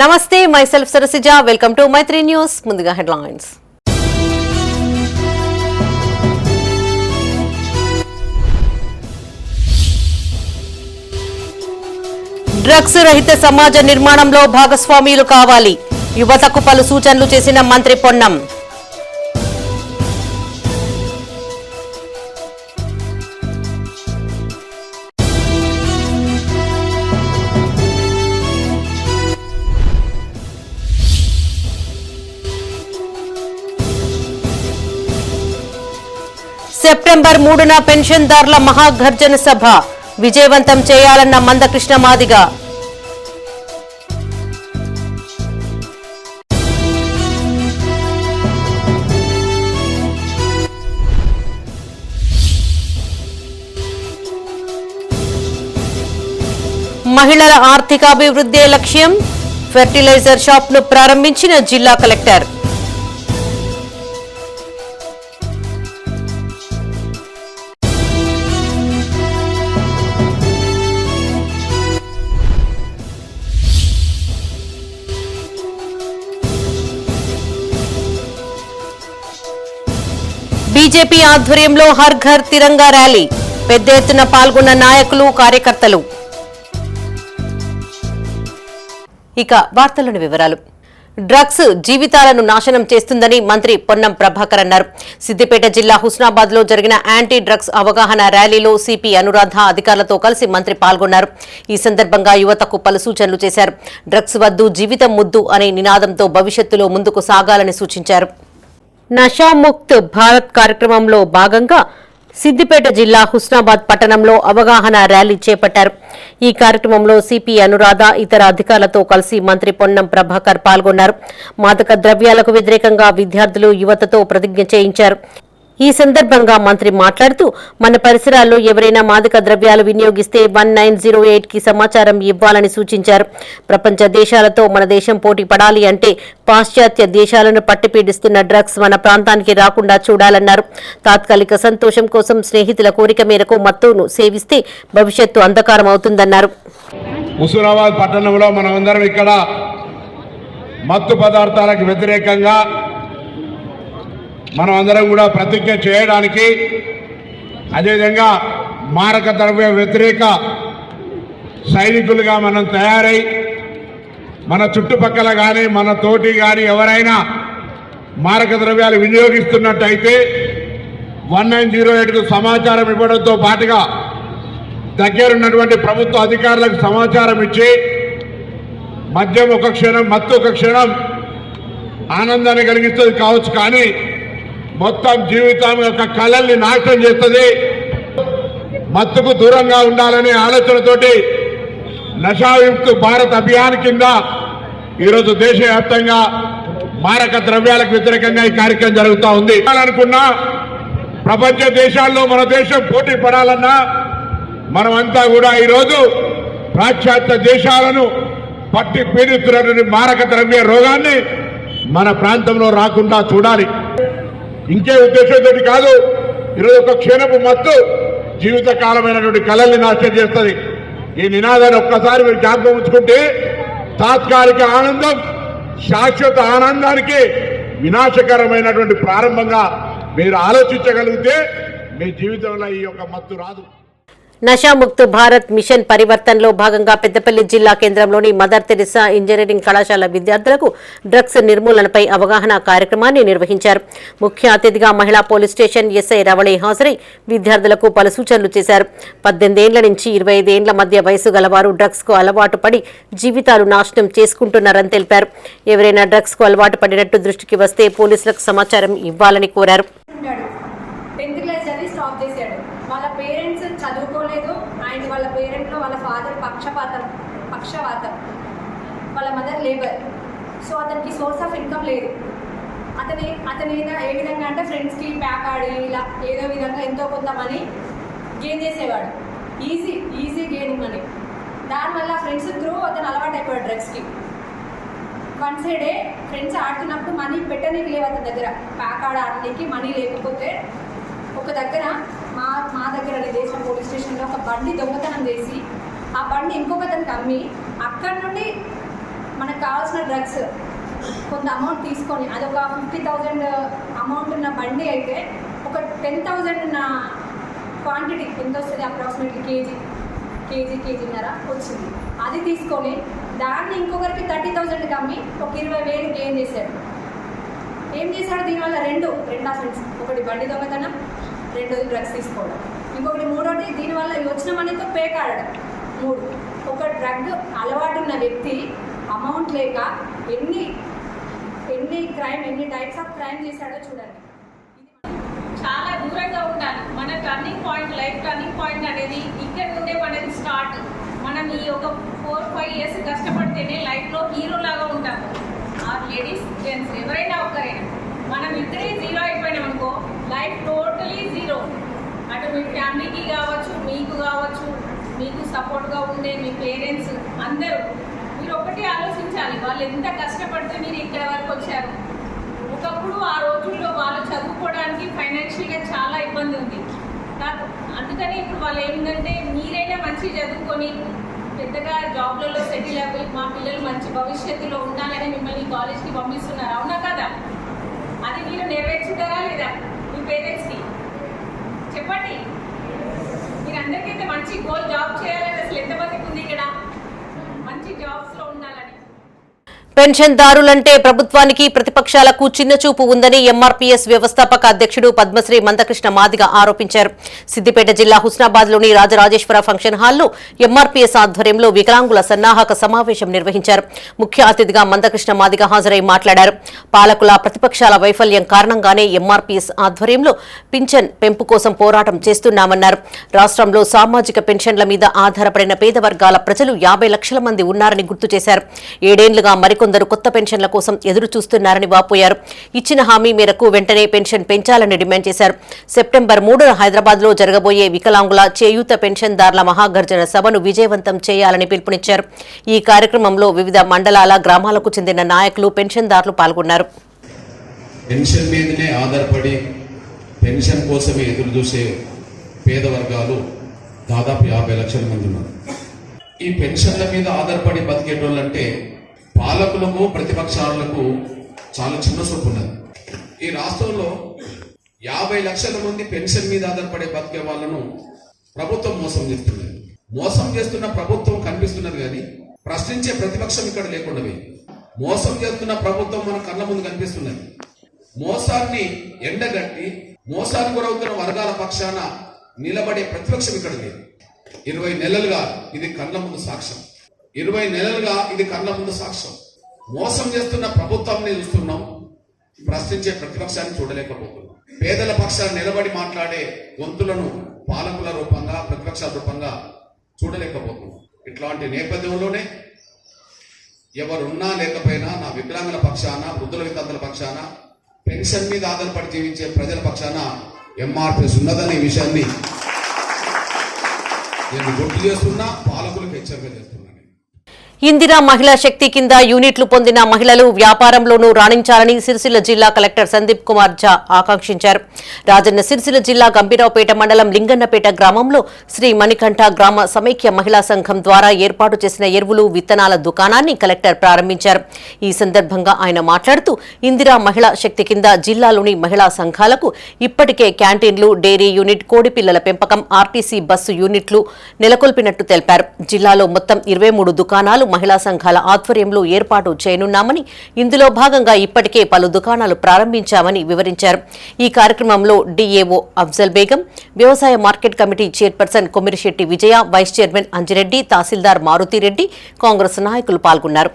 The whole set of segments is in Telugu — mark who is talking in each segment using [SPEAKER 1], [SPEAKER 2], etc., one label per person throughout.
[SPEAKER 1] నమస్తే myself Sarasija welcome to Maitri news. ముందుగా హెడ్లైన్స్. డ్రగ్స్ రహిత సమాజ నిర్మాణంలో భాగస్వామ్యులు కావాలి. యువతకు పలు సూచనలు చేసిన మంత్రి పొన్నం. సెప్టెంబర్ 3న పెన్షన్దారుల మహాగర్జన సభ విజయవంతం చేయాలన్న మందకృష్ణ మాదిగ. మహిళల ఆర్థికాభివృద్ధి లక్ష్యం. ఫెర్టిలైజర్ షాప్ను ప్రారంభించిన జిల్లా కలెక్టర్. బీజేపీ ఆధ్వర్యంలో హర్ ఘర్ తిరంగా ర్యాలీ. పెద్ద ఎత్తున పాల్గొన్న నాయకులు, కార్యకర్తలు. ఇక వార్తలోని వివరాలు. డ్రగ్స్ జీవితాలను నాశనం చేస్తుందని మంత్రి పొన్నం ప్రభాకర్ అన్నారు. సిద్దిపేట జిల్లా హుస్నాబాద్ లో జరిగిన యాంటీ డ్రగ్స్ అవగాహన ర్యాలీలో సిపి అనురాధ అధికారులతో కలిసి మంత్రి పాల్గొన్నారు. ఈ సందర్భంగా యువతకు పలు సూచనలు చేశారు. డ్రగ్స్ వద్దు, జీవితం ముద్దు అనే నినాదంతో భవిష్యత్తులో ముందుకు సాగాలని సూచించారు. నషాముక్త్ భారత్ కార్యక్రమంలో భాగంగా సిద్దిపేట జిల్లా హుస్నాబాద్ పట్టణంలో అవగాహన ర్యాలీ చేపట్టారు. ఈ కార్యక్రమంలో సిపి అనురాధ ఇతర అధికారులతో కలిసి మంత్రి పొన్నం ప్రభాకర్ పాల్గొన్నారు. మాదక ద్రవ్యాలకు వ్యతిరేకంగా విద్యార్థులు యువతతో ప్రతిజ్ఞ చేయించారు. ఈ సందర్భంగా మంత్రి మాట్లాడుతూ మన పరిసరాల్లో ఎవరైనా మాదక ద్రవ్యాలు వినియోగిస్తే 1908 కి సమాచారం ఇవ్వాలని సూచించారు. ప్రపంచ దేశాలతో మన దేశం పోటీ పడాలి అంటే పాశ్చాత్య దేశాలను పట్టిపీడిస్తున్న డ్రగ్స్ మన ప్రాంతానికి రాకుండా చూడాలన్నారు. తాత్కాలిక సంతోషం కోసం స్నేహితుల కోరిక మేరకు మత్తును సేవిస్తే భవిష్యత్తు అంధకారం అవుతుందన్నారు.
[SPEAKER 2] హుస్నాబాద్ పట్టణంలో మనమందరం ఇక్కడ మత్తు పదార్థాలకు వ్యతిరేకంగా మనం అందరం కూడా ప్రతిజ్ఞ చేయడానికి, అదేవిధంగా మారక ద్రవ్య వ్యతిరేక సైనికులుగా మనం తయారై మన చుట్టుపక్కల కానీ మన తోటి కానీ ఎవరైనా మారక ద్రవ్యాలు వినియోగిస్తున్నట్టయితే 1908కు సమాచారం ఇవ్వడంతో పాటుగా దగ్గరున్నటువంటి ప్రభుత్వ అధికారులకు సమాచారం ఇచ్చి మద్యం ఒక క్షణం, మత్తు ఒక క్షణం ఆనందాన్ని కలిగిస్తుంది కావచ్చు, కానీ మొత్తం జీవితం యొక్క కళల్ని నాశనం చేస్తుంది. మత్తుకు దూరంగా ఉండాలనే ఆలోచనతోటి నషాయుక్త భారత్ అభియాన్ కింద ఈరోజు దేశవ్యాప్తంగా మారక ద్రవ్యాలకు వ్యతిరేకంగా ఈ కార్యక్రమం జరుగుతూ ఉంది. అనుకున్నా ప్రపంచ దేశాల్లో మన దేశం పోటీ పడాలన్నా మనమంతా కూడా ఈరోజు పాశ్చాత్య దేశాలను పట్టి పీడిస్తున్నటువంటి మారక ద్రవ్య రోగాన్ని మన ప్రాంతంలో రాకుండా చూడాలి. ఇంకే ఉద్దేశంతో కాదు, ఈరోజు ఒక క్షణపు మత్తు జీవితకాలమైనటువంటి కళల్ని నాశనం చేస్తుంది. ఈ నినాదాన్ని ఒక్కసారి మీరు జ్ఞాపకం ఉంచుకుంటే తాత్కాలిక ఆనందం శాశ్వత ఆనందానికి వినాశకరమైనటువంటి ప్రారంభంగా మీరు ఆలోచించగలిగితే మీ జీవితంలో ఈ యొక్క మత్తు రాదు.
[SPEAKER 1] నషాముక్త్ భారత్ మిషన్ పరివర్తనలో భాగంగా పెద్దపల్లి జిల్లా కేంద్రంలోని మదర్ తెరిసా ఇంజనీరింగ్ కళాశాల విద్యార్థులకు డ్రగ్స్ నిర్మూలనపై అవగాహన కార్యక్రమాన్ని నిర్వహించారు. ముఖ్య అతిథిగా మహిళా పోలీస్ స్టేషన్ ఎస్ఐ రవళి హాజరై విద్యార్థులకు పలు సూచనలు చేశారు. 18 ఏళ్ల నుంచి 25 ఏళ్ల మధ్య వయసు గలవారు డ్రగ్స్ కు అలవాటు పడి జీవితాలు నాశనం చేసుకుంటున్నారని తెలిపారు. ఎవరైనా డ్రగ్స్ కు అలవాటు పడినట్టు దృష్టికి వస్తే పోలీసులకు సమాచారం ఇవ్వాలని కోరారు.
[SPEAKER 3] వాళ్ళ పేరెంట్స్ చదువుకోలేదు అండ్ వాళ్ళ పేరెంట్లో వాళ్ళ ఫాదర్ పక్షవాతం, వాళ్ళ మదర్ లేబర్. సో అతనికి సోర్స్ ఆఫ్ ఇన్కమ్ లేదు. అతను ఏ విధంగా అంటే ఫ్రెండ్స్కి ప్యాక్ ఆడి ఇలా ఏదో విధంగా ఎంతో కొంత మనీ గెయిన్ చేసేవాడు. Easy gaining money. దానివల్ల ఫ్రెండ్స్ త్రూ అతను అలవాటు అయిపోయాడు డ్రగ్స్కి. వన్స్ ఏ డే ఫ్రెండ్స్ ఆడుతున్నప్పుడు మనీ పెట్టనీకి లేవు అతని దగ్గర. ప్యాక్ ఆడడానికి మనీ లేకపోతే ఒక దగ్గర మా దగ్గర దేశం పోలీస్ స్టేషన్లో ఒక బండి దొంగతనం చేసి ఆ బండి ఇంకొకతనికి అమ్మి అక్కడి నుండి మనకు కావాల్సిన డ్రగ్స్ కొంత అమౌంట్ తీసుకొని అదొక 50,000 అమౌంట్ ఉన్న బండి అయితే ఒక 10,000 ఉన్న క్వాంటిటీ ఎంత వస్తుంది అప్రాక్సిమేట్లీ కేజీన్నర వచ్చింది. అది తీసుకొని దాన్ని ఇంకొకరికి 30,000కి అమ్మి ఒక 20,000 గెయిన్ చేశాడు. ఏం చేశాడు దీనివల్ల? రెండు అఫెన్స్, ఒకటి బండి దొంగతనం, రెండోది డ్రగ్స్ తీసుకోవడం, ఇంకొకటి మూడోది దీనివల్ల వచ్చిన మనీతో పేకాడడం. ఒక డ్రగ్ అలవాటు ఉన్న వ్యక్తి అమౌంట్ లేక ఎన్ని టైప్స్ ఆఫ్ క్రైమ్ చేశాడో చూడండి.
[SPEAKER 4] చాలా దూరంగా ఉండాలి. మన turning point, life turning point అనేది ఇక్కడ నుండే మనది స్టార్ట్. మనం ఈ ఒక 4-5 years కష్టపడితేనే లైఫ్లో హీరో లాగా ఉంటాము. ఆ లేడీస్ జెంట్స్ ఎవరైనా ఒక్కరైనా మనం ఇద్దరే జీరో అయిపోయినాం అనుకో, లైఫ్ టోటలీ జీరో. అటు మీ ఫ్యామిలీకి కావచ్చు, మీకు కావచ్చు, మీకు సపోర్ట్గా ఉండే మీ పేరెంట్స్ అందరూ మీరు ఒకటి ఆలోచించాలి, వాళ్ళు ఎంత కష్టపడితే మీరు ఇక్కడ వరకు వచ్చారు. ఒకప్పుడు ఆ రోజుల్లో వాళ్ళు చదువుకోవడానికి ఫైనాన్షియల్గా చాలా ఇబ్బంది ఉంది. అందుకని ఇప్పుడు వాళ్ళు ఏంటంటే మీరైనా మంచి చదువుకొని పెద్దగా జాబ్లలో సెటిల్ అవ్వి మా పిల్లలు మంచి భవిష్యత్తులో ఉండాలని మిమ్మల్ని కాలేజ్కి పంపిస్తున్నారు. అవునా కదా? అది మీరు నెరవేర్చుతారా లేదా మీ పేరెంట్స్కి? చెప్పండి. మీరు అందరికైతే మంచి గోల్ జాబ్ చేయాలని అసలు ఎంతమందికి ఉంది ఇక్కడ? మంచి జాబ్స్లో ఉండాలని.
[SPEAKER 1] పెన్షన్దారులంటే ప్రభుత్వానికి ప్రతిపక్షాలకు చిన్నచూపు ఉందని ఎంఆర్పీఎస్ వ్యవస్థాపక అధ్యక్షుడు పద్మశ్రీ మందకృష్ణ మాదిగ ఆరోపించారు. సిద్దిపేట జిల్లా హుస్నాబాద్లోని రాజరాజేశ్వర ఫంక్షన్ హాల్లో ఎంఆర్పీఎస్ ఆధ్వర్యంలో వికలాంగుల సన్నాహక సమావేశం నిర్వహించారు. ముఖ్య అతిథిగా మందకృష్ణ మాదిగ హాజరై మాట్లాడారు. పాలకుల ప్రతిపక్షాల వైఫల్యం కారణంగానే ఎంఆర్పీఎస్ ఆధ్వర్యంలో పింఛన్ పెంపు కోసం పోరాటం చేస్తున్నామన్నారు. రాష్ట్రంలో సామాజిక పెన్షన్ల మీద ఆధారపడిన పేద వర్గాల ప్రజలు 50 లక్షల మంది ఉన్నారని గుర్తు చేశారు. 7 ఏళ్లుగా మరికొందరు కొత్త పెన్షన్ల కోసం ఎదురు చూస్తున్నారని వాపోయారు. ఇచ్చిన హామీ మేరకు వెంటనే పెన్షన్ పెంచాలని డిమాండ్ చేశారు. సెప్టెంబర్ 3న హైదరాబాద్లో జరగబోయే వికలాంగుల చేయూత పెన్షన్దారుల మహాగర్జన సభను విజయవంతం చేయాలని పిలుపునిచ్చారు. ఈ కార్యక్రమంలో వివిధ మండలాల, గ్రామాలకు చెందిన నాయకులు, పెన్షన్దారులు పాల్గొన్నారు.
[SPEAKER 5] పెన్షన్ మీదనే ఆధారపడి పెన్షన్ కోసమే ఎదురు చూసే పేద వర్గాలు దాదాపు 50 లక్షల మంది ఉన్నారు. ఈ పెన్షన్ల మీద ఆధారపడి బతికేటోళ్ళంటే పాలకులకు, ప్రతిపక్షాలకు చాలా చిన్న చూపు ఉన్నది. ఈ రాష్ట్రంలో 50 లక్షల మంది పెన్షన్ మీద ఆధారపడే బతికే వాళ్ళను ప్రభుత్వం మోసం చేస్తున్నది. మోసం చేస్తున్న ప్రభుత్వం కనిపిస్తున్నది కానీ ప్రశ్నించే ప్రతిపక్షం ఇక్కడ లేకుండా మోసం చేస్తున్న ప్రభుత్వం మన కళ్ళ ముందు కనిపిస్తున్నది. మోసాన్ని ఎండగట్టి మోసానికి గురవుతున్న వర్గాల పక్షాన నిలబడే ప్రతిపక్షం ఇక్కడ లేదు. 20 నెలలుగా ఇది కళ్ళ ముందు సాక్ష్యం. 20 నెలలుగా ఇది కళ్ళ ముందు సాక్ష్యం. మోసం చేస్తున్న ప్రభుత్వాన్ని చూస్తున్నాం, ప్రశ్నించే ప్రతిపక్షాన్ని చూడలేకపోతున్నాం. పేదల పక్షాన్ని నిలబడి మాట్లాడే గొంతులను పాలకుల రూపంగా, ప్రతిపక్షాల రూపంగా చూడలేకపోతున్నాం. ఇట్లాంటి నేపథ్యంలోనే ఎవరున్నా లేకపోయినా నా వికలాంగుల పక్షాన, వృద్ధుల వితంతుల పక్షాన, పెన్షన్ మీద ఆధారపడి జీవించే ప్రజల పక్షాన ఎంఆర్పీఎస్ ఉన్నదనే విషయాన్ని నేను గుర్తు చేస్తున్నా, పాలకులకు హెచ్చరిక చేస్తున్నా.
[SPEAKER 1] ఇందిరా మహిళా శక్తి కింద యూనిట్లు పొందిన మహిళలు వ్యాపారంలోనూ రాణించాలని సిరిసిల్ల జిల్లా కలెక్టర్ సందీప్ కుమార్ ఝా ఆకాంక్షించారు. రాజన్న సిరిసిల్ల జిల్లా గంభీరావుపేట మండలం లింగన్నపేట గ్రామంలో శ్రీ మణికంఠ గ్రామ సమైక్య మహిళా సంఘం ద్వారా ఏర్పాటు చేసిన ఎరువులు, విత్తనాల దుకాణాన్ని కలెక్టర్ ప్రారంభించారు. ఈ సందర్భంగా ఆయన మాట్లాడుతూ ఇందిరా మహిళా శక్తి కింద జిల్లాలోని మహిళా సంఘాలకు ఇప్పటికే క్యాంటీన్లు, డైరీ యూనిట్, కోడిపిల్లల పెంపకం, ఆర్టీసీ బస్సు యూనిట్లు నెలకొల్పినట్టు తెలిపారు. జిల్లాలో మొత్తం 23 దుకాణాలు మహిళా సంఘాల ఆధ్వర్యంలో ఏర్పాటు చేయనున్నామని, ఇందులో భాగంగా ఇప్పటికే పలు దుకాణాలు ప్రారంభించామని వివరించారు. ఈ కార్యక్రమంలో డీఏఓ అఫ్జల్ బేగం, వ్యవసాయ మార్కెట్ కమిటీ చైర్పర్సన్ కొమిరిశెట్టి విజయ, వైస్ చైర్మన్ అంజిరెడ్డి, తహసీల్దార్ మారుతిరెడ్డి, కాంగ్రెస్ నాయకులు పాల్గొన్నారు.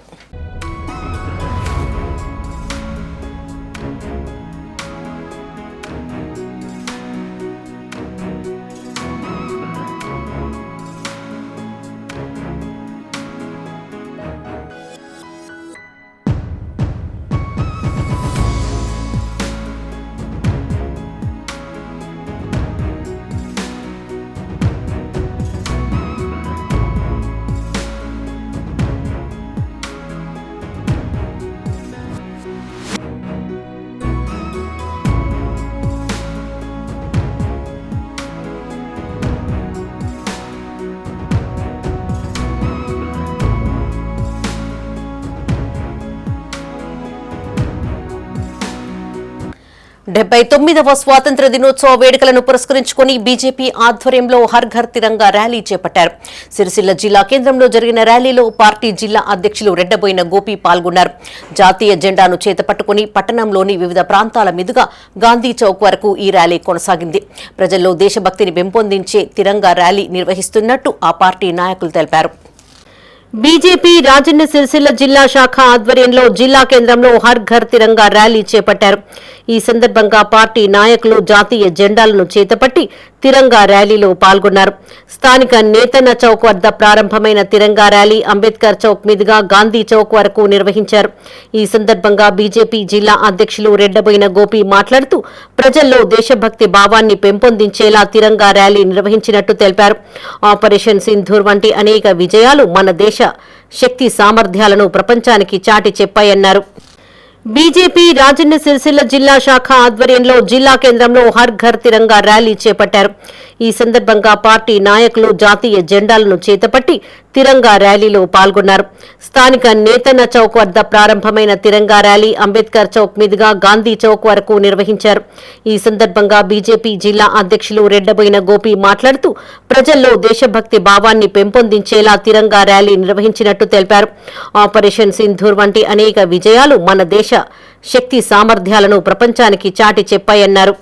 [SPEAKER 1] 79వ స్వాతంత్ర దినోత్సవ వేడుకలను పురస్కరించుకుని బీజేపీ ఆధ్వర్యంలో హర్ ఘర్ తిరంగా ర్యాలీ చేపట్టారు. సిరిసిల్ల జిల్లా కేంద్రంలో జరిగిన ర్యాలీలో పార్టీ జిల్లా అధ్యక్షులు రెడ్డబోయిన గోపి పాల్గొన్నారు. జాతీయ జెండాను చేతపట్టుకుని పట్టణంలోని వివిధ ప్రాంతాల మీదుగా గాంధీ చౌక్ వరకు ఈ ర్యాలీ కొనసాగింది. ప్రజల్లో దేశభక్తిని పెంపొందించే తిరంగా ర్యాలీ నిర్వహిస్తున్నట్టు ఆ పార్టీ నాయకులు తెలిపారు. బీజేపీ రాజన్న సిరిసిల్ల జిల్లా శాఖ ఆధ్వర్యంలో జిల్లా కేంద్రంలో హర్ ఘర్ తిరంగా ర్యాలీ చేపట్టారు. ఈ సందర్భంగా పార్టీ నాయకులు జాతీయ జెండాలను చేతపట్టి తిరంగా ర్యాలీలో పాల్గొన్నారు. స్థానిక నేతన్న చౌక్ వద్ద ప్రారంభమైన తిరంగా ర్యాలీ అంబేద్కర్ చౌక్ మీదుగా గాంధీ చౌక్ వరకు నిర్వహించారు. ఈ సందర్భంగా బీజేపీ జిల్లా అధ్యక్షులు రెడ్డబోయిన గోపి మాట్లాడుతూ ప్రజల్లో దేశభక్తి భావాన్ని పెంపొందించేలా తిరంగా ర్యాలీ నిర్వహించినట్టు తెలిపారు. ఆపరేషన్ సింధూర్ వంటి అనేక విజయాలు మన దేశ శక్తి సామర్థ్యాలను ప్రపంచానికి చాటి చెప్పాయన్నారు. బీజేపీ రాజన్న సిరిసిల్ల జిల్లా శాఖ ఆధ్వర్యంలో జిల్లా కేంద్రంలో హర్ ఘర్ తిరంగా ర్యాలీ చేపట్టారు. ఈ సందర్భంగా పార్టీ నాయకులు జాతీయ జెండాలను చేతపట్టి తిరంగా ర్యాలీలో పాల్గొన్నారు. స్థానిక నేతన్న చౌక్ వద్ద ప్రారంభమైన తిరంగా ర్యాలీ అంబేద్కర్ చౌక్ మీదుగా గాంధీ చౌక్ వరకు నిర్వహించారు. ఈ సందర్భంగా బీజేపీ జిల్లా అధ్యక్షులు రెడ్డబోయిన గోపి మాట్లాడుతూ ప్రజల్లో దేశభక్తి భావాన్ని పెంపొందించేలా తిరంగా ర్యాలీ నిర్వహించినట్టు తెలిపారు. ఆపరేషన్ సింధూర్ వంటి అనేక విజయాలు మన దేశ శక్తి సామర్థ్యాలను ప్రపంచానికి చాటి చెప్పాయన్నారు.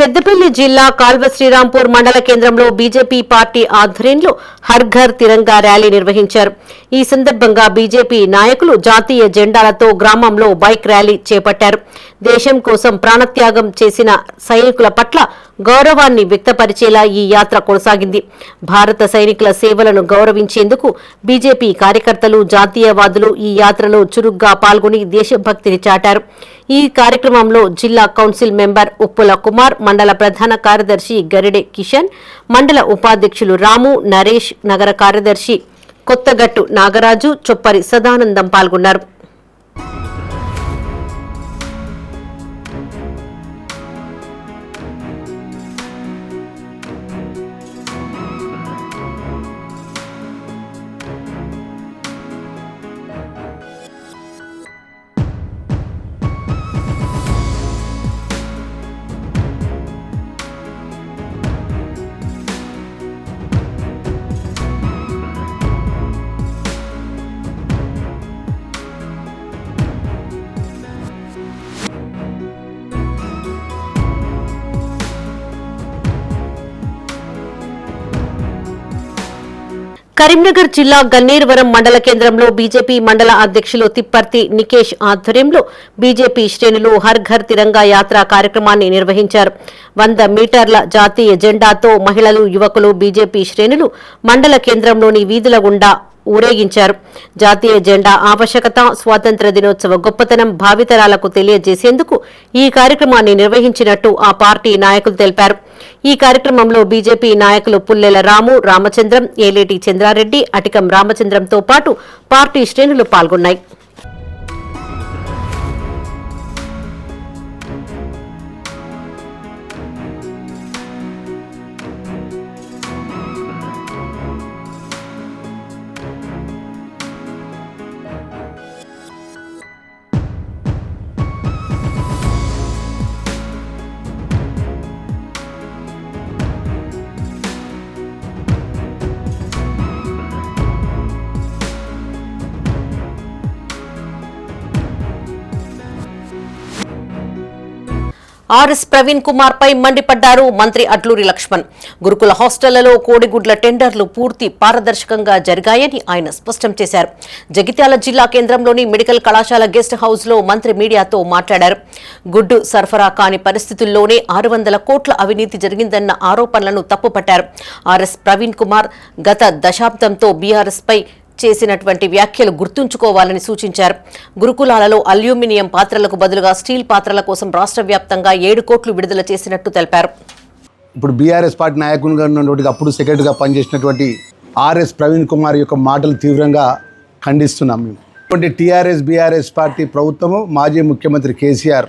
[SPEAKER 1] పెద్దపల్లి జిల్లా కాల్వ శ్రీరాంపూర్ మండల కేంద్రంలో బీజేపీ పార్టీ ఆధ్వర్యంలో హర్ ఘర్ తిరంగా ర్యాలీ నిర్వహించారు. ఈ సందర్భంగా బీజేపీ నాయకులు జాతీయ జెండాలతో గ్రామంలో బైక్ ర్యాలీ చేపట్టారు. దేశం కోసం ప్రాణత్యాగం చేసిన సైనికుల పట్ల గౌరవాన్ని వ్యక్తపరిచేలా ఈ యాత్ర కొనసాగింది. భారత సైనికుల సేవలను గౌరవించేందుకు బీజేపీ కార్యకర్తలు, జాతీయవాదులు ఈ యాత్రలో చురుగ్గా పాల్గొని దేశభక్తిని చాటారు. ఈ కార్యక్రమంలో జిల్లా కౌన్సిల్ మెంబర్ ఉప్పుల కుమార్, మండల ప్రధాన కార్యదర్శి గరిడె కిషన్, మండల ఉపాధ్యక్షులు రాము, నరేష్, నగర కార్యదర్శి కొత్తగట్టు నాగరాజు, చొప్పరి సదానందం పాల్గొన్నారు. కరీంనగర్ జిల్లా గన్నేరువరం మండల కేంద్రంలో బీజేపీ మండల అధ్యక్షులు తిప్పర్తి నికేష్ ఆధ్వర్యంలో బీజేపీ శ్రేణులు హర్ ఘర్ తిరంగా యాత్ర కార్యక్రమాన్ని నిర్వహించారు. 100 మీటర్ల జాతీయ జెండాతో మహిళలు, యువకులు, బీజేపీ శ్రేణులు మండల కేంద్రంలోని వీధుల గుండా ఊరేగించారు. జాతీయ జెండా ఆవశ్యకత, స్వాతంత్ర దినోత్సవ గొప్పతనం భావితరాలకు తెలియజేసేందుకు ఈ కార్యక్రమాన్ని నిర్వహించినట్టు ఆ పార్టీ నాయకులు తెలిపారు. ఈ కార్యక్రమంలో బీజేపీ నాయకులు పుల్లెల రాము, రామచంద్రం, ఏలేటి చంద్రారెడ్డి, అటికం రామచంద్రంతో పాటు పార్టీ శ్రేణులు పాల్గొన్నాయి. ఆర్ఎస్ ప్రవీణ్ కుమార్ పై మండిపడ్డారు మంత్రి అడ్లూరి లక్ష్మణ్. గురుకుల హాస్టళ్లలో కోడిగుడ్ల టెండర్లు పూర్తి పారదర్శకంగా జరిగాయని ఆయన స్పష్టం చేశారు. జగిత్యాల జిల్లా కేంద్రంలోని మెడికల్ కళాశాల గెస్ట్ హౌస్ లో మంత్రి మీడియాతో మాట్లాడారు. గుడ్డు సరఫరా కాని పరిస్థితుల్లోనే 600 కోట్ల అవినీతి జరిగిందన్న ఆరోపణలను తప్పుపట్టారు. ఆర్ఎస్ ప్రవీణ్ కుమార్ గత దశాబ్దంతో బీఆర్ఎస్ పై చేసినటువంటి వ్యాఖ్యలు గుర్తుంచుకోవాలని సూచించారు. గురుకులాలలో అల్యూమినియం పాత్రలకు బదులుగా స్టీల్ పాత్రల కోసం రాష్ట్ర వ్యాప్తంగా 7 కోట్లు విడుదల చేసినట్టు తెలిపారు.
[SPEAKER 6] ఇప్పుడు బీఆర్ఎస్ పార్టీ నాయకునిగా ఉన్నటువంటి అప్పుడు సెక్రటరీగా పనిచేసినటువంటి ఆర్ఎస్ ప్రవీణ్ కుమార్ యొక్క మాటలు తీవ్రంగా ఖండిస్తున్నాం. మేము టీఆర్ఎస్ బీఆర్ఎస్ పార్టీ ప్రభుత్వము మాజీ ముఖ్యమంత్రి కేసీఆర్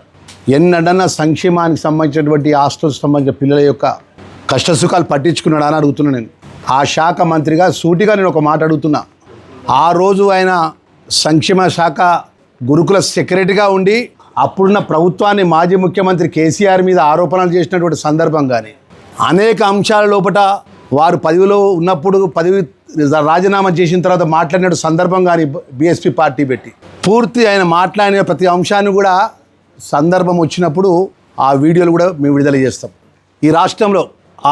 [SPEAKER 6] ఎన్నడన్నా సంక్షేమానికి సంబంధించినటువంటి హాస్టల్స్ సంబంధించిన పిల్లల యొక్క కష్టసుఖాలు పట్టించుకున్నాడా అని అడుగుతున్నా. నేను ఆ శాఖ మంత్రిగా సూటిగా నేను ఒక మాట అడుగుతున్నా. ఆ రోజు ఆయన సంక్షేమ శాఖ గురుకుల సెక్రటరీగా ఉండి అప్పుడున్న ప్రభుత్వాన్ని మాజీ ముఖ్యమంత్రి కేసీఆర్ మీద ఆరోపణలు చేసినటువంటి సందర్భం కానీ అనేక అంశాల లోపల వారు పదవిలో ఉన్నప్పుడు పదవి రాజీనామా చేసిన తర్వాత మాట్లాడిన సందర్భం కానీ బీఎస్పీ పార్టీ పెట్టి పూర్తి ఆయన మాట్లాడిన ప్రతి అంశాన్ని కూడా సందర్భం వచ్చినప్పుడు ఆ వీడియోలు కూడా మేము విడుదల చేస్తాం. ఈ రాష్ట్రంలో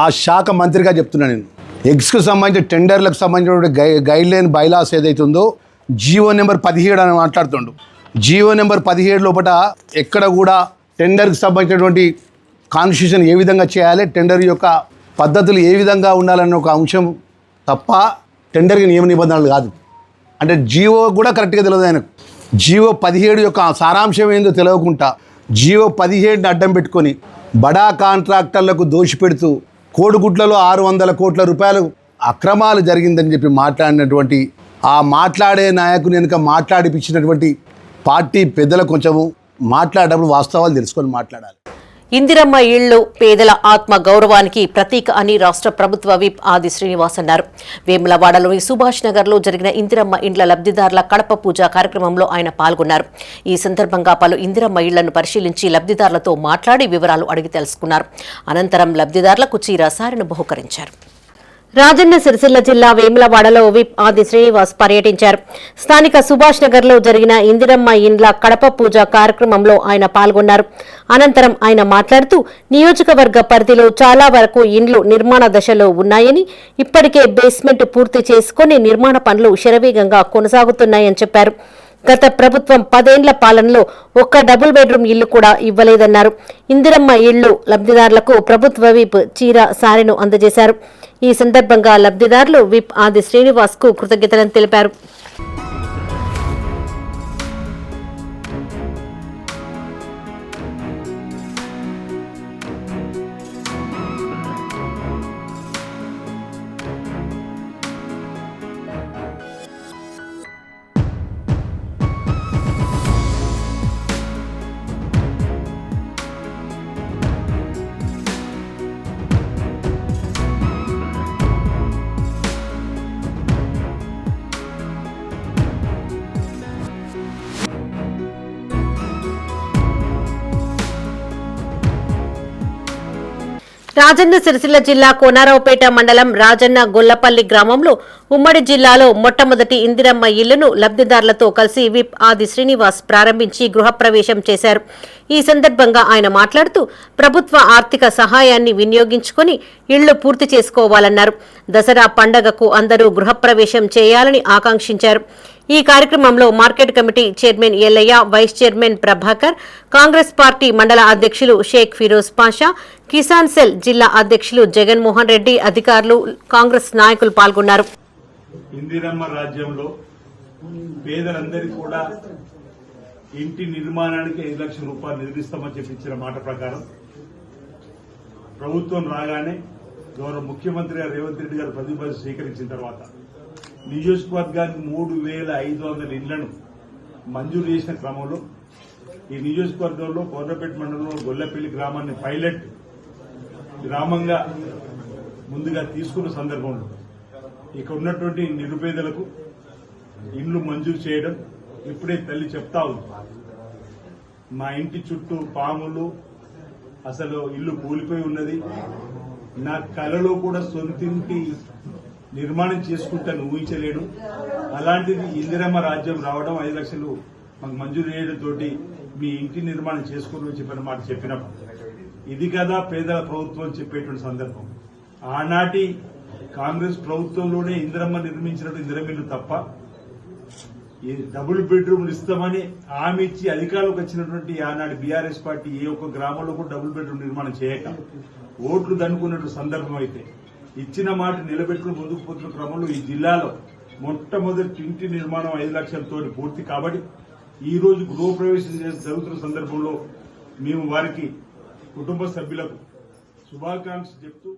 [SPEAKER 6] ఆ శాఖ మంత్రిగా చెప్తున్నాను నేను, ఎగ్స్కు సంబంధించిన టెండర్లకు సంబంధించినటువంటి గైడ్ లైన్ బైలాస్ ఏదైతే ఉందో జీవో నెంబర్ 17 అని మాట్లాడుతుండు. జీవో నెంబర్ 17 లోపల ఎక్కడ కూడా టెండర్కి సంబంధించినటువంటి కాన్స్టిట్యూషన్ ఏ విధంగా చేయాలి, టెండర్ యొక్క పద్ధతులు ఏ విధంగా ఉండాలన్న ఒక అంశం తప్ప టెండర్కి నియమ నిబంధనలు కాదు. అంటే జీవో కూడా కరెక్ట్గా తెలియదు ఆయనకు. జీవో 17 యొక్క సారాంశం ఏందో తెలియకుండా జీవో 17ని అడ్డం పెట్టుకొని బడా కాంట్రాక్టర్లకు దోషిపెడుతూ కోడిగుడ్లలో 600 కోట్ల రూపాయలు అక్రమాలు జరిగిందని చెప్పి మాట్లాడినటువంటి ఆ మాట్లాడే నాయకుని వెనుక మాట్లాడిపించినటువంటి పార్టీ పెద్దలు కొంచెము మాట్లాడేటప్పుడు వాస్తవాలు తెలుసుకొని మాట్లాడాలి.
[SPEAKER 1] ఇందిరమ్మ ఇళ్లు పేదల ఆత్మ గౌరవానికి ప్రతీక అని రాష్ట్ర ప్రభుత్వ విప్ ఆది శ్రీనివాస్ అన్నారు. వేములవాడలోని సుభాష్ నగర్లో జరిగిన ఇందిరమ్మ ఇండ్ల లబ్ధిదారుల కడప పూజ కార్యక్రమంలో ఆయన పాల్గొన్నారు. ఈ సందర్భంగా పలు ఇందిరమ్మ ఇళ్లను పరిశీలించి లబ్ధిదారులతో మాట్లాడి వివరాలు అడిగి తెలుసుకున్నారు. అనంతరం లబ్ధిదారులకు చీర సారెను బహుకరించారు. రాజన్న సిరిసిల్ల జిల్లా వేములవాడలో విప్ ఆది శ్రీనివాస్ పర్యటించారు. స్థానిక సుభాష్ నగర్ లో జరిగిన ఇందిరమ్మ ఇండ్ల కడప పూజ కార్యక్రమంలో ఆయన పాల్గొన్నారు. అనంతరం ఆయన మాట్లాడుతూ నియోజకవర్గ పరిధిలో చాలా వరకు ఇండ్లు నిర్మాణ దశలో ఉన్నాయని, ఇప్పటికే బేస్మెంట్ పూర్తి చేసుకుని నిర్మాణ పనులు శరవేగంగా కొనసాగుతున్నాయని చెప్పారు. గత ప్రభుత్వం 10 ఏళ్ల పాలనలో ఒక్క డబుల్ బెడ్రూమ్ ఇల్లు కూడా ఇవ్వలేదన్నారు. ఇందిరమ్మ ఇళ్లు లబ్ధిదారులకు ప్రభుత్వ విప్ చీర సారెను అందజేశారు. ఈ సందర్భంగా లబ్ధిదారులు విప్ ఆది శ్రీనివాస్ కు కృతజ్ఞతలను తెలిపారు. రాజన్న సిరిసిల్ల జిల్లా కోనారావుపేట మండలం రాజన్న గొల్లపల్లి గ్రామంలో ఉమ్మడి జిల్లాలో మొట్టమొదటి ఇందిరమ్మ ఇళ్లను లబ్ధిదారులతో కలిసి విప్ ఆది శ్రీనివాస్ ప్రారంభించి గృహప్రవేశం చేశారు. ఈ సందర్భంగా ఆయన మాట్లాడుతూ ప్రభుత్వ ఆర్థిక సహాయాన్ని వినియోగించుకుని ఇళ్లు పూర్తి చేసుకోవాలన్నారు. దసరా పండగకు అందరూ గృహప్రవేశం చేయాలని ఆకాంక్షించారు. ఈ కార్యక్రమంలో market committee chairman Ellaiah, vice chairman Prabhakar, Congress party మండల అధ్యక్షులు షేక్ ఫిరోజ్ పాషా, కిసాన్ సెల్ జిల్లా అధ్యక్షులు జగన్మోహన్ రెడ్డి, అధికారులు, కాంగ్రెస్ నాయకులు పాల్గొన్నారు.
[SPEAKER 7] ఇందిరమ్మ రాజ్యంలో పేదలందరికీ కూడా ఇంటి నిర్మాణానికి 5 లక్షల రూపాయలు నిర్దిస్తామని చెప్పి ఇచ్చిన మాట ప్రకారం ప్రభుత్వం రాగానే గౌరవ ముఖ్యమంత్రి గారు రేవంత్ రెడ్డి గారు ప్రతిపాదన స్వీకరించిన తర్వాత నియోజకవర్గానికి 3,500 ఇళ్లను మంజూరు చేసిన క్రమంలో ఈ నియోజకవర్గంలో కోర్రపేట మండలంలో గొల్లపల్లి గ్రామాన్ని పైలట్ గ్రామంగా ముందుగా తీసుకున్న సందర్భంలో ఇక్కడ ఉన్నటువంటి నిరుపేదలకు ఇండ్లు మంజూరు చేయడం ఇప్పుడే తల్లి చెప్తా ఉంది. మా ఇంటి చుట్టూ పాములు, అసలు ఇల్లు కూలిపోయి ఉన్నది, నా కలలో కూడా సొంతింటి నిర్మాణం చేసుకుంటాను ఊహించలేను. అలాంటిది ఇందిరమ్మ రాజ్యం రావడం 5 లక్షలు మాకు మంజూరు చేయడంతో మీ ఇంటి నిర్మాణం చేసుకోవాలని చెప్పిన మాట చెప్పినప్పుడు ఇది కదా పేదల ప్రభుత్వం చెప్పేటువంటి సందర్భం. ఆనాటి కాంగ్రెస్ ప్రభుత్వంలోనే ఇందిరమ్మ నిర్మించినట్టు ఇందిరమ్మిల్లు తప్ప ఈ డబుల్ బెడ్రూమ్లు ఇస్తామని హామీ ఇచ్చి అధికారంలోకి వచ్చినటువంటి ఆనాటి బీఆర్ఎస్ పార్టీ ఏ ఒక్క గ్రామంలో కూడా డబుల్ బెడ్రూమ్ నిర్మాణం చేయక ఓట్లు దన్నుకున్నట్టు సందర్భం అయితే ఇచ్చిన మాట నిలబెట్టుకుని ముందుకు పోతున్న క్రమంలో ఈ జిల్లాలో మొట్టమొదటి ఇంటి నిర్మాణం 5 లక్షలతో పూర్తి కాబట్టి ఈ రోజు గృహప్రవేశం జరుగుతున్న సందర్భంలో మేము వారికి కుటుంబ సభ్యులకు శుభాకాంక్షలు చెప్తూ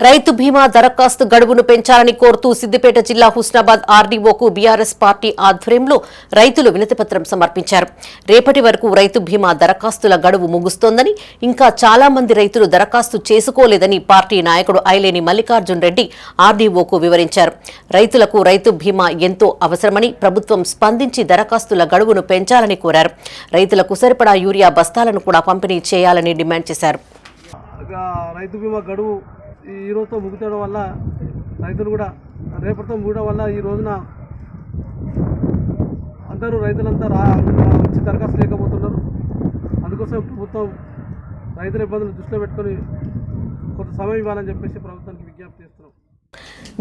[SPEAKER 1] రైతు బీమా దరఖాస్తు గడువును పెంచాలని కోరుతూ సిద్దిపేట జిల్లా హుస్నాబాద్ ఆర్డీఓకు బీఆర్ఎస్ పార్టీ ఆధ్వర్యంలో రైతులు వినతిపత్రం సమర్పించారు. రేపటి వరకు రైతు బీమా దరఖాస్తుల గడువు ముగుస్తోందని, ఇంకా చాలా మంది రైతులు దరఖాస్తు చేసుకోలేదని పార్టీ నాయకుడు ఐలేని మల్లికార్జున్ రెడ్డి ఆర్డీఓకు వివరించారు. రైతులకు రైతు బీమా ఎంతో అవసరమని ప్రభుత్వం స్పందించి దరఖాస్తుల గడువును పెంచాలని కోరారు. రైతులకు సరిపడా యూరియా బస్తాలను కూడా పంపిణీ చేయాలని డిమాండ్ చేశారు.
[SPEAKER 8] రైతు బీమా గడువు ఈ రోజుతో ముగితడం వల్ల రైతులు కూడా రేపటితో ముగడం వల్ల ఈ రోజున అందరూ రైతులంతా వచ్చి దరఖాస్తు లేకపోతున్నారు. అందుకోసం ప్రభుత్వం రైతుల ఇబ్బందులు దృష్టిలో పెట్టుకొని కొంత సమయం ఇవ్వాలని చెప్పేసి ప్రభుత్వానికి విజ్ఞప్తి చేస్తున్నాం.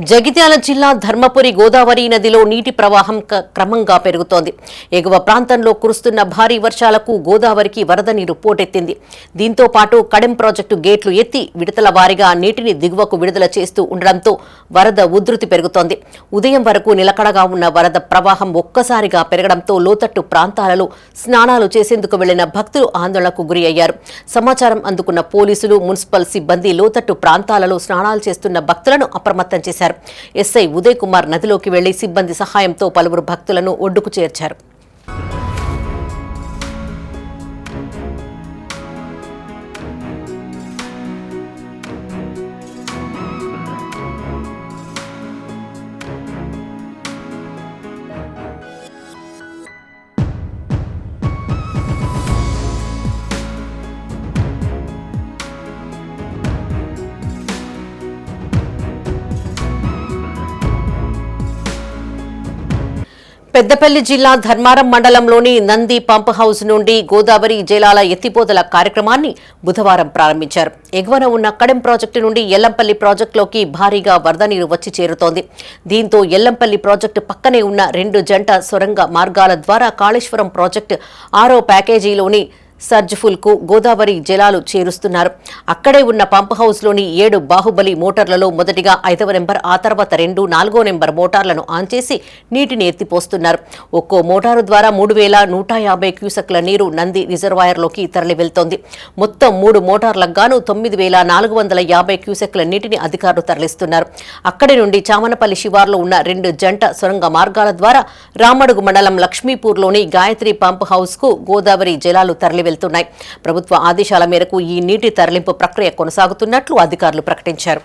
[SPEAKER 1] జగిత్యాల జిల్లా ధర్మపురి గోదావరి నదిలో నీటి ప్రవాహం క్రమంగా పెరుగుతోంది. ఎగువ ప్రాంతంలో కురుస్తున్న భారీ వర్షాలకు గోదావరికి వరద నీరు పోటెత్తింది. దీంతో పాటు కడెం ప్రాజెక్టు గేట్లు ఎత్తి విడతల వారీగా నీటిని దిగువకు విడుదల చేస్తూ ఉండడంతో వరద ఉధృతి పెరుగుతోంది. ఉదయం వరకు నిలకడగా ఉన్న వరద ప్రవాహం ఒక్కసారిగా పెరగడంతో లోతట్టు ప్రాంతాలలో స్నానాలు చేసేందుకు వెళ్లిన భక్తులు ఆందోళనకు గురి అయ్యారు. సమాచారం అందుకున్న పోలీసులు, మున్సిపల్ సిబ్బంది లోతట్టు ప్రాంతాలలో స్నానాలు చేస్తున్న భక్తులను అప్రమత్తం చేశారు. ఎస్ఐ ఉదయ్ కుమార్ నదిలోకి వెళ్లి సిబ్బంది సహాయంతో పలువురు భక్తులను ఒడ్డుకు చేర్చారు. పెద్దపల్లి జిల్లా ధర్మారం మండలంలోని నంది పంప్ హౌస్ నుండి గోదావరి జలాల ఎత్తిపోతల కార్యక్రమాన్ని బుధవారం ప్రారంభించారు. ఎగువన ఉన్న కడెం ప్రాజెక్టు నుండి ఎల్లంపల్లి ప్రాజెక్టులోకి భారీగా వరద నీరు వచ్చి చేరుతోంది. దీంతో ఎల్లంపల్లి ప్రాజెక్టు పక్కనే ఉన్న 2 జంట సొరంగ మార్గాల ద్వారా కాళేశ్వరం ప్రాజెక్టు 6వ ప్యాకేజీలోని సర్జ్ఫుల్ కు గోదావరి జలాలు చేరుస్తున్నారు. అక్కడే ఉన్న పంప్ హౌస్ లోని 7 బాహుబలి మోటార్లలో మొదటిగా 5వ నెంబర్, ఆ తర్వాత 2, 4వ నెంబర్ మోటార్లను ఆన్ చేసి నీటిని ఎత్తిపోస్తున్నారు. ఒక్కో మోటారు ద్వారా 3150 క్యూసెక్ల నీరు నంది రిజర్వాయర్లోకి తరలి వెళ్తోంది. మొత్తం 3 మోటార్లకు గాను 9450 క్యూసెక్ల నీటిని అధికారులు తరలిస్తున్నారు. అక్కడి నుండి చామనపల్లి శివార్లో ఉన్న 2 జంట సొరంగ మార్గాల ద్వారా రామడుగు మండలం లక్ష్మీపూర్లోని గాయత్రి పంప్ హౌస్ కు గోదావరి జలాలు తరలి వెళ్తున్నాయి. ప్రభుత్వ ఆదేశాల మేరకు ఈ నీటి తరలింపు ప్రక్రియ కొనసాగుతున్నట్లు అధికారులు ప్రకటించారు.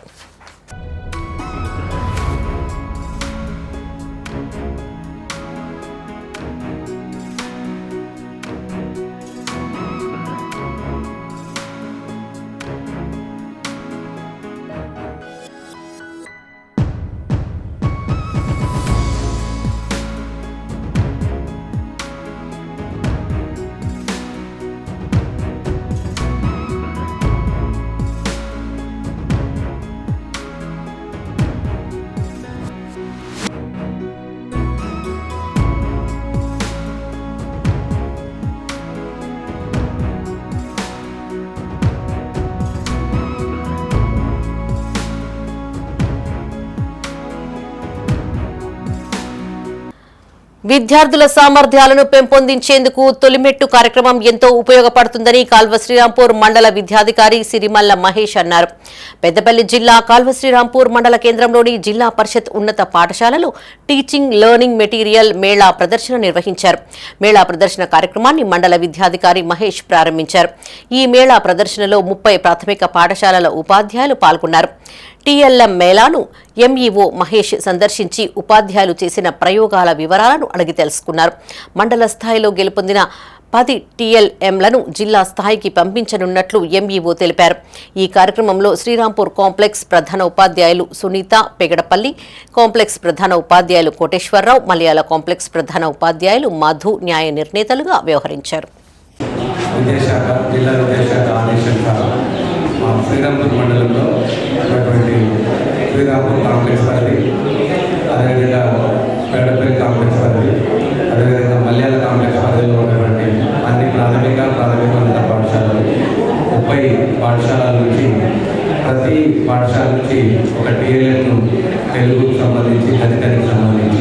[SPEAKER 1] విద్యార్థుల సామర్థ్యాలను పెంపొందించేందుకు తొలిమెట్టు కార్యక్రమం ఎంతో ఉపయోగపడుతుందని కాల్వ శ్రీరాంపూర్ మండల విద్యాధికారి సిరిమల్ల మహేష్ అన్నారు. పెద్దపల్లి జిల్లా కాల్వ శ్రీరాంపూర్ మండల కేంద్రంలోని జిల్లా పరిషత్ ఉన్నత పాఠశాలలో టీచింగ్ లెర్నింగ్ మెటీరియల్ మేళా ప్రదర్శన నిర్వహించారు. మేళా ప్రదర్శన కార్యక్రమాన్ని మండల విద్యాధికారి మహేష్ ప్రారంభించారు. ఈ మేళా ప్రదర్శనలో 30 ప్రాథమిక పాఠశాలల ఉపాధ్యాయులు పాల్గొన్నారు. టీఎల్ఎం మేళాను ఎంఈఓ మహేష్ సందర్శించి ఉపాధ్యాయులు చేసిన ప్రయోగాల వివరాలను అడిగి తెలుసుకున్నారు. మండల స్థాయిలో గెలుపొందిన 10 టీఎల్ఎంలను జిల్లా స్థాయికి పంపించనున్నట్లు ఎంఈఓ తెలిపారు. ఈ కార్యక్రమంలో శ్రీరాంపూర్ కాంప్లెక్స్ ప్రధాన ఉపాధ్యాయులు సునీత, పెగడపల్లి కాంప్లెక్స్ ప్రధాన ఉపాధ్యాయులు కోటేశ్వరరావు, మలయాళ కాంప్లెక్స్ ప్రధాన ఉపాధ్యాయులు మధు న్యాయ నిర్ణేతలుగా వ్యవహరించారు.
[SPEAKER 9] శ్రీరాంపూర్ మండలంలో ఉన్నటువంటి శ్రీరాంపూర్ కాంప్లెక్స్ పరిధి, అదేవిధంగా పెగడపల్లి కాంప్లెక్స్ పరిధి, అదేవిధంగా మలయాళ కాంప్లెక్స్ పరిధిలో ఉన్నటువంటి అన్ని ప్రాథమికోన్నత పాఠశాలలు 30 పాఠశాలల నుంచి ప్రతి పాఠశాల నుంచి ఒక టీఎల్ఎంను తెలుగుకు సంబంధించి గణితానికి సంబంధించి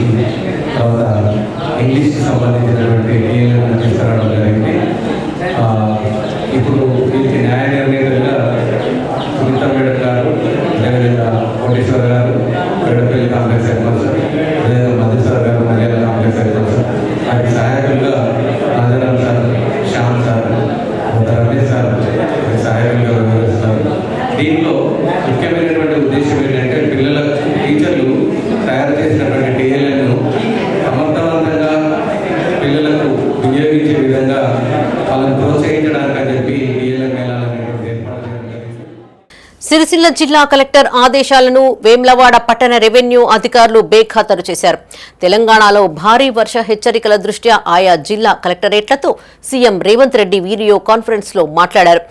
[SPEAKER 9] వినియోగించే విధంగా వాళ్ళని ప్రోత్సహించడానికి అని చెప్పి డిఎల్ఎం మేళాలు అనేటువంటి ఏర్పాటు చేయడం జరిగింది.
[SPEAKER 1] సిరిసిల్ల జిల్లా కలెక్టర్ ఆదేశాలను వేమ్లవాడ పట్టణ రెవెన్యూ అధికారులు బేఖాతరు చేశారు. తెలంగాణలో భారీ వర్ష హెచ్చరికల దృష్ట్యా ఆయా జిల్లా కలెక్టరేట్లతో CM Revanth Reddy video conference లో మాట్లాడారు.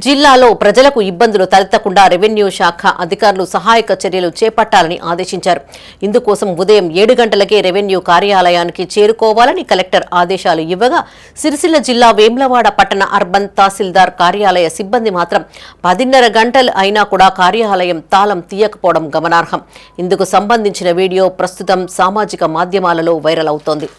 [SPEAKER 1] జిల్లాలో ప్రజలకు ఇబ్బందులు తలెత్తకుండా రెవెన్యూ శాఖ అధికారులు సహాయక చర్యలు చేపట్టాలని ఆదేశించారు. ఇందుకోసం ఉదయం 7 గంటలకే రెవెన్యూ కార్యాలయానికి చేరుకోవాలని కలెక్టర్ ఆదేశాలు ఇవ్వగా సిరిసిల్ల జిల్లా వేమ్లవాడ పట్టణ అర్బన్ తహసీల్దార్ కార్యాలయ సిబ్బంది మాత్రం 10:30 గంటలు అయినా కూడా కార్యాలయం తాళం తీయకపోవడం గమనార్హం. ఇందుకు సంబంధించిన వీడియో ప్రస్తుతం సామాజిక మాధ్యమాలలో వైరల్ అవుతోంది.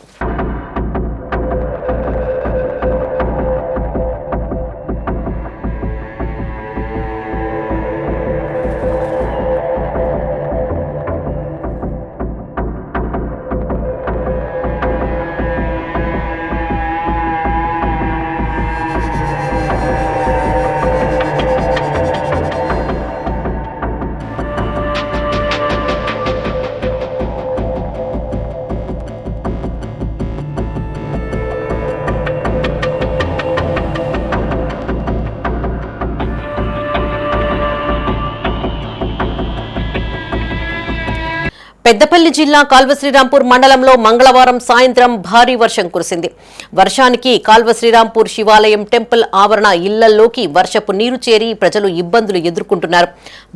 [SPEAKER 1] పెద్దపల్లి జిల్లా కాల్వశ్రీరాంపూర్ మండలంలో మంగళవారం సాయంత్రం భారీ వర్షం కురిసింది. వర్షానికి కాల్వశ్రీరాంపూర్ శివాలయం టెంపుల్ ఆవరణ ఇళ్లలోకి వర్షపు నీరు చేరి ప్రజలు ఇబ్బందులు ఎదుర్కొంటున్నారు.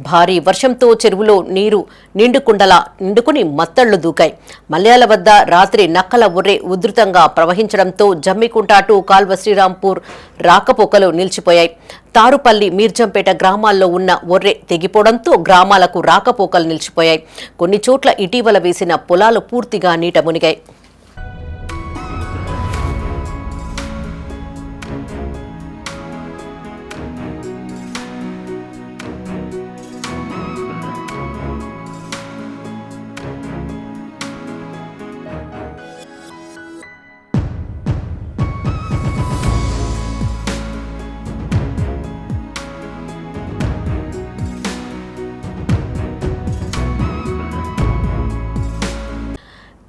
[SPEAKER 1] భారీ వర్షంతో చెరువులో నీరు నిండుకుని మత్తళ్లు దూకాయి. మల్యాల వద్ద రాత్రి నక్కల ఒర్రె ఉధృతంగా ప్రవహించడంతో జమ్మికుంట టు కాల్వశ్రీరాంపూర్ రాకపోకలు నిలిచిపోయాయి. తారుపల్లి మీర్జంపేట గ్రామాల్లో ఉన్న ఒర్రె తెగిపోవడంతో గ్రామాలకు రాకపోకలు నిలిచిపోయాయి. కొన్ని చోట్ల ఇటీవల వేసిన పొలాలు పూర్తిగా నీట మునిగాయి.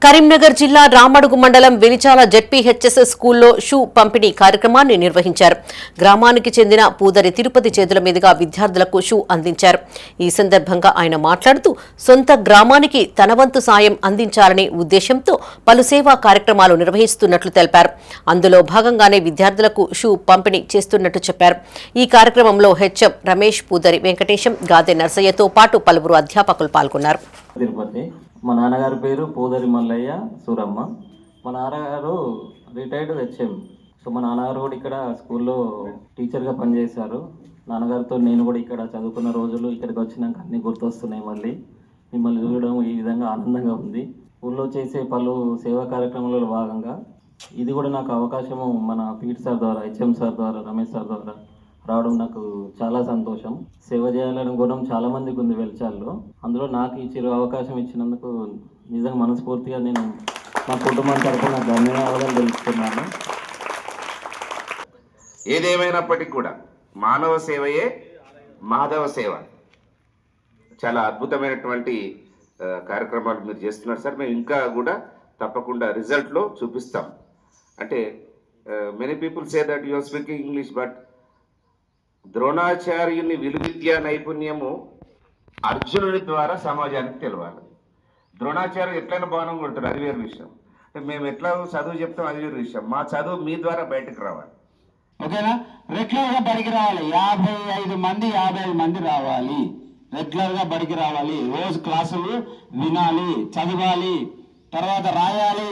[SPEAKER 1] కరీంనగర్ జిల్లా రామడుగు మండలం వెలిచాల జెడ్పీహెచ్ఎస్ స్కూల్లో షూ పంపిణీ కార్యక్రమాన్ని నిర్వహించారు. గ్రామానికి చెందిన పూదరి తిరుపతి చేతుల మీదుగా విద్యార్థులకు షూ అందించారు. ఈ సందర్భంగా ఆయన మాట్లాడుతూ సొంత గ్రామానికి తన వంతు సాయం అందించాలనే ఉద్దేశంతో పలు సేవా కార్యక్రమాలు నిర్వహిస్తున్నట్లు తెలిపారు. అందులో భాగంగానే విద్యార్థులకు షూ పంపిణీ చేస్తున్నట్టు చెప్పారు. ఈ కార్యక్రమంలో హెచ్ఎం రమేష్, పూదరి వెంకటేశం, గాదె నర్సయ్యతో పాటు పలువురు అధ్యాపకులు పాల్గొన్నారు.
[SPEAKER 10] మా నాన్నగారి పేరు పూదరి మల్లయ్య సూరమ్మ. మా నాన్నగారు రిటైర్డ్ హెచ్ఎం. సో మా నాన్నగారు కూడా ఇక్కడ స్కూల్లో టీచర్గా పనిచేశారు. నాన్నగారితో నేను కూడా ఇక్కడ చదువుకున్న రోజులు ఇక్కడికి వచ్చినాక అన్నీ గుర్తొస్తున్నాయి. మిమ్మల్ని చూడడం ఈ విధంగా ఆనందంగా ఉంది. స్కూల్లో చేసే పలు సేవా కార్యక్రమాలలో భాగంగా ఇది కూడా నాకు అవకాశము మన పీటీ సార్ ద్వారా, హెచ్ఎం సార్ ద్వారా, రమేష్ సార్ ద్వారా రావడం నాకు చాలా సంతోషం. సేవ చేయాలనే గుణం చాలా మందికి ఉంది వెల్చాల్లో. అందులో నాకు ఈ చిరు అవకాశం ఇచ్చినందుకు నిజంగా మనస్ఫూర్తిగా నేను మా కుటుంబం తరఫున ధన్యవాదాలు తెలుపుతున్నాను.
[SPEAKER 11] ఏదేమైనప్పటికీ కూడా మానవ సేవయే మాధవ సేవ. చాలా అద్భుతమైనటువంటి కార్యక్రమాలు మీరు చేస్తున్నారు సార్. మేము ఇంకా కూడా తప్పకుండా రిజల్ట్లో చూపిస్తాం. అంటే many people say that you are speaking English, but ద్రోణాచార్యుని విలువిద్యా నైపుణ్యము అర్జునుడి ద్వారా సమాజానికి తెలవాలి. ద్రోణాచార్యుడు ఎట్లయినా బాణం కొడతారు, అది వేరు విషయం. అంటే మేము ఎట్లా చదువు చెప్తాం, అది వేరు విషయం. మా చదువు మీ ద్వారా బయటకు రావాలి.
[SPEAKER 12] ఓకేనా? రెగ్యులర్గా బడికి రావాలి. 55 మంది రావాలి. రెగ్యులర్గా బడికి రావాలి. రోజు క్లాసులు వినాలి, చదవాలి, తర్వాత రాయాలి.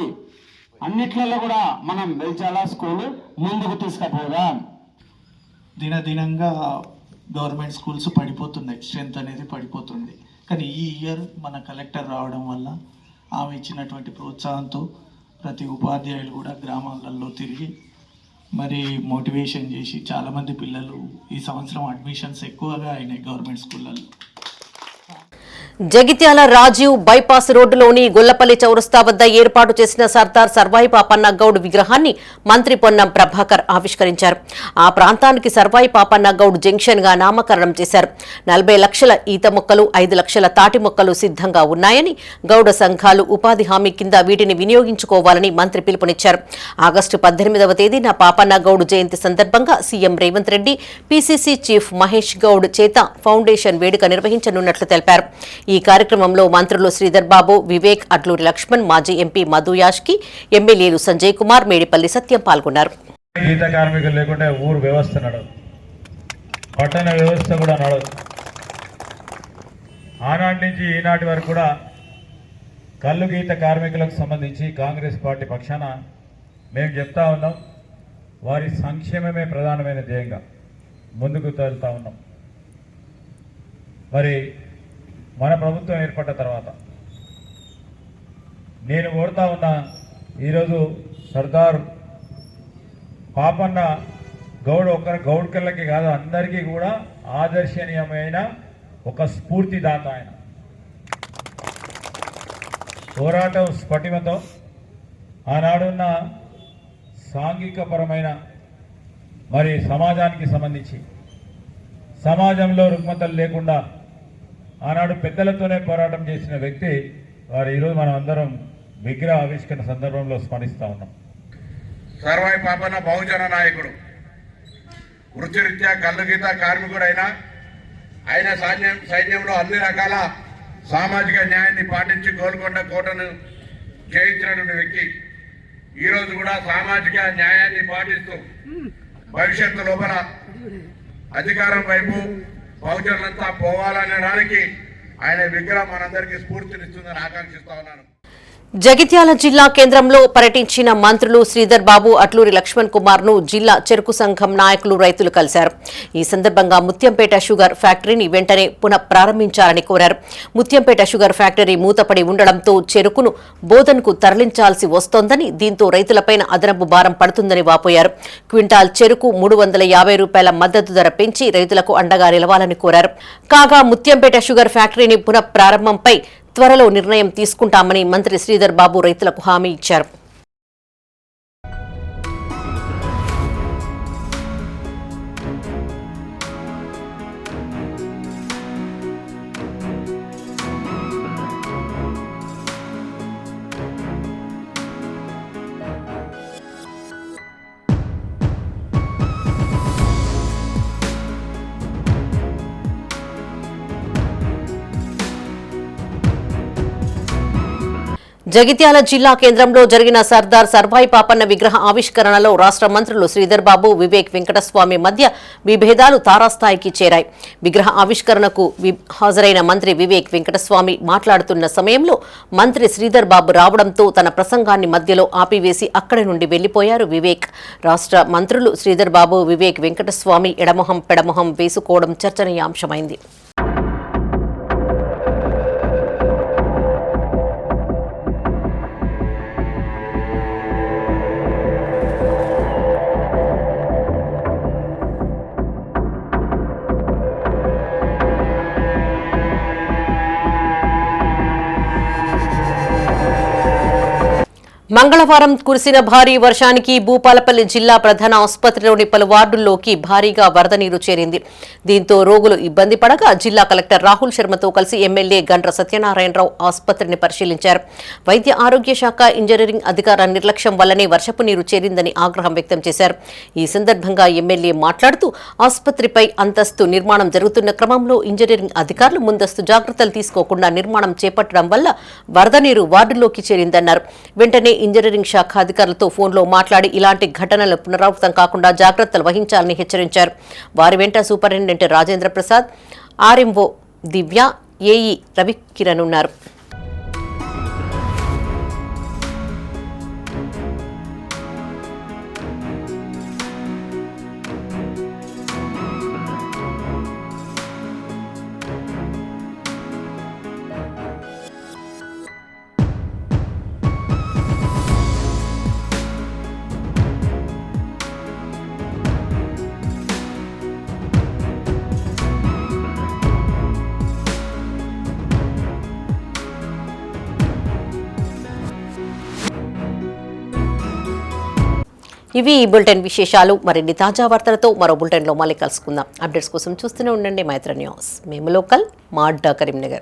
[SPEAKER 12] అన్నిట్లలో కూడా మనం వెల్చాల స్కూల్ ముందుకు తీసుకుపోదాం.
[SPEAKER 13] దినదినంగా గవర్నమెంట్ స్కూల్స్ పడిపోతున్నాయి, స్ట్రెంత్ అనేది పడిపోతుంది. కానీ ఈ ఇయర్ మన కలెక్టర్ రావడం వల్ల ఆమె ఇచ్చినటువంటి ప్రోత్సాహంతో ప్రతి ఉపాధ్యాయులు కూడా గ్రామాలలో తిరిగి మరి మోటివేషన్ చేసి చాలామంది పిల్లలు ఈ సంవత్సరం అడ్మిషన్స్ ఎక్కువగా అయినాయి గవర్నమెంట్ స్కూళ్ళల్లో.
[SPEAKER 1] జగిత్యాల రాజీవ్ బైపాస్ రోడ్డులోని గొల్లపల్లి చౌరస్తా వద్ద ఏర్పాటు చేసిన సర్దార్ సర్వాయి పాపన్న గౌడ్ విగ్రహాన్ని మంత్రి పొన్నం ప్రభాకర్ ఆవిష్కరించారు. ఆ ప్రాంతానికి సర్వాయి పాపన్న గౌడ్ జంక్షన్ గా నామకరణం చేశారు. 40 లక్షల ఈత మొక్కలు, 5 లక్షల తాటి మొక్కలు సిద్ధంగా ఉన్నాయని, గౌడ సంఘాలు ఉపాధి హామీ కింద వీటిని వినియోగించుకోవాలని మంత్రి పిలుపునిచ్చారు. ఆగస్టు 18వ తేదీన పాపన్న గౌడ్ జయంతి సందర్భంగా CM Revanth Reddy, PCC chief Mahesh Goud చేత ఫౌండేషన్ వేడుక నిర్వహించనున్నట్లు తెలిపారు. ఈ కార్యక్రమంలో మంత్రులు శ్రీధర్ బాబు, వివేక్, అట్లూరి లక్ష్మణ్, మాజీ ఎంపీ మధు యాష్కి, ఎమ్మెల్యేలు సంజయ్ కుమార్, మేడిపల్లి సత్యం పాల్గొన్నారు.
[SPEAKER 14] గీత కార్మికులు లేకుంటే ఊరు వ్యవస్థ నడదు, పట్టణ వ్యవస్థ కూడా నడదు. ఆనాటి నుంచి ఈనాటి వరకు కూడా కల్లు గీత కార్మికులకు సంబంధించి కాంగ్రెస్ పార్టీ పక్షాన మేము చెప్తా ఉన్నాం, వారి సంక్షేమమే ప్రధానమైన ధ్యేయంగా ముందుకు వెళ్తా ఉన్నాం. మరి మన ప్రభుత్వం ఏర్పడ్డ తర్వాత నేను కోరుతా ఉన్నా, ఈరోజు సర్దార్ పాపన్న గౌడ్ గౌడ్ కళ్ళకి కాదు, అందరికీ కూడా ఆదర్శనీయమైన ఒక స్ఫూర్తిదాత. ఆయన పోరాటం స్ఫటిమతో ఆనాడున్న సాంఘికపరమైన మరి సమాజానికి సంబంధించి సమాజంలో రుగ్మతలు లేకుండా ఆనాడు పెద్దలతోనే పోరాటం చేసిన వ్యక్తి వారు. ఈరోజు మనం అందరం విగ్రహ ఆవిష్కరణ సందర్భంలో స్మరిస్తూ ఉన్నాం.
[SPEAKER 2] సర్వాయి పాపన్న బహుజన నాయకుడు, వృత్తిరీత్యా కల్లుగీత కార్మికుడైనా ఆయన సైన్యంలో అన్ని రకాల సామాజిక న్యాయాన్ని పాటించి గోల్కొండ కోటను జయించినటువంటి వ్యక్తి. ఈరోజు కూడా సామాజిక న్యాయాన్ని పాటిస్తూ భవిష్యత్తు లోపల అధికారం వైపు బహుజనులంతా పోవాలనడానికి ఆయన విగ్రహం మనందరికీ స్ఫూర్తినిస్తుందని ఆకాంక్షిస్తా ఉన్నాను.
[SPEAKER 1] జగిత్యాల జిల్లా కేంద్రంలో పర్యటించిన మంత్రులు శ్రీధర్ బాబు, అట్లూరి లక్ష్మణ్ కుమార్ ను జిల్లా చెరుకు సంఘం నాయకులు, రైతులు కలిశారు. ఈ సందర్భంగా ముత్యంపేట షుగర్ ఫ్యాక్టరీని వెంటనే పునః ప్రారంభించాలని కోరారు. ముత్యంపేట షుగర్ ఫ్యాక్టరీ మూతపడి ఉండడంతో చెరుకును బోధన్కు తరలించాల్సి వస్తోందని, దీంతో రైతులపైన అదనపు భారం పడుతుందని వాపోయారు. క్వింటాల్ చెరుకు 350 రూపాయల మద్దతు ధర పెంచి రైతులకు అండగా నిలవాలని కోరారు. కాగా ముత్యంపేట షుగర్ ఫ్యాక్టరీని పునః ప్రారంభంపై త్వరలో నిర్ణయం తీసుకుంటామని మంత్రి శ్రీధర్ బాబు రైతులకు హామీ ఇచ్చారు. జగిత్యాల జిల్లా కేంద్రంలో జరిగిన సర్దార్ సర్వాయి పాపన్న విగ్రహ ఆవిష్కరణలో రాష్ట్ర మంత్రులు శ్రీధర్ బాబు, వివేక్ వెంకటస్వామి మధ్య విభేదాలు తారాస్థాయికి చేరాయి. విగ్రహ ఆవిష్కరణకు హాజరైన మంత్రి వివేక్ వెంకటస్వామి మాట్లాడుతున్న సమయంలో మంత్రి శ్రీధర్ బాబు రావడంతో తన ప్రసంగాన్ని మధ్యలో ఆపివేసి అక్కడి నుండి వెళ్లిపోయారు వివేక్. రాష్ట్ర మంత్రులు శ్రీధర్ బాబు, వివేక్ వెంకటస్వామి ఎడమొహం పెడమొహం వేసుకోవడం చర్చనీయాంశమైంది. మంగళవారం కురిసిన భారీ వర్షానికి భూపాలపల్లి జిల్లా ప్రధాన ఆసుపత్రిలోని పలు వార్డుల్లోకి భారీగా వరద నీరు చేరింది. దీంతో రోగులు ఇబ్బంది పడగా జిల్లా కలెక్టర్ రాహుల్ శర్మతో కలిసి ఎమ్మెల్యే గండ్ర సత్యనారాయణరావు ఆసుపత్రిని పరిశీలించారు. వైద్య ఆరోగ్య శాఖ, ఇంజనీరింగ్ అధికారుల నిర్లక్ష్యం వల్లనే వర్షపు నీరు చేరిందని ఆగ్రహం వ్యక్తం చేశారు. ఈ సందర్భంగా ఎమ్మెల్యే మాట్లాడుతూ ఆసుపత్రిపై అంతస్తు నిర్మాణం జరుగుతున్న క్రమంలో ఇంజనీరింగ్ అధికారులు ముందస్తు జాగ్రత్తలు తీసుకోకుండా నిర్మాణం చేపట్టడం వల్ల వరద నీరు వార్డుల్లోకి చేరిందన్నారు. వెంటనే ఇంజనీరింగ్ శాఖ అధికారులతో ఫోన్లో మాట్లాడి ఇలాంటి ఘటనలు పునరావృతం కాకుండా జాగ్రత్తలు వహించాలని హెచ్చరించారు. వారి వెంట సూపరింటెండెంట్ రాజేంద్ర ప్రసాద్, ఆర్ఎంఓ దివ్య, ఏఈ రవికిరణ్ ఉన్నారు. ఇవి ఈ బులెటిన్ విశేషాలు. మరిన్ని తాజా వార్తలతో మరో బులెటిన్లో మళ్ళీ కలుసుకుందాం. అప్డేట్స్ కోసం చూస్తూనే ఉండండి మైత్ర న్యూస్. మేము లోకల్, మా అడ్డా కరీంనగర్.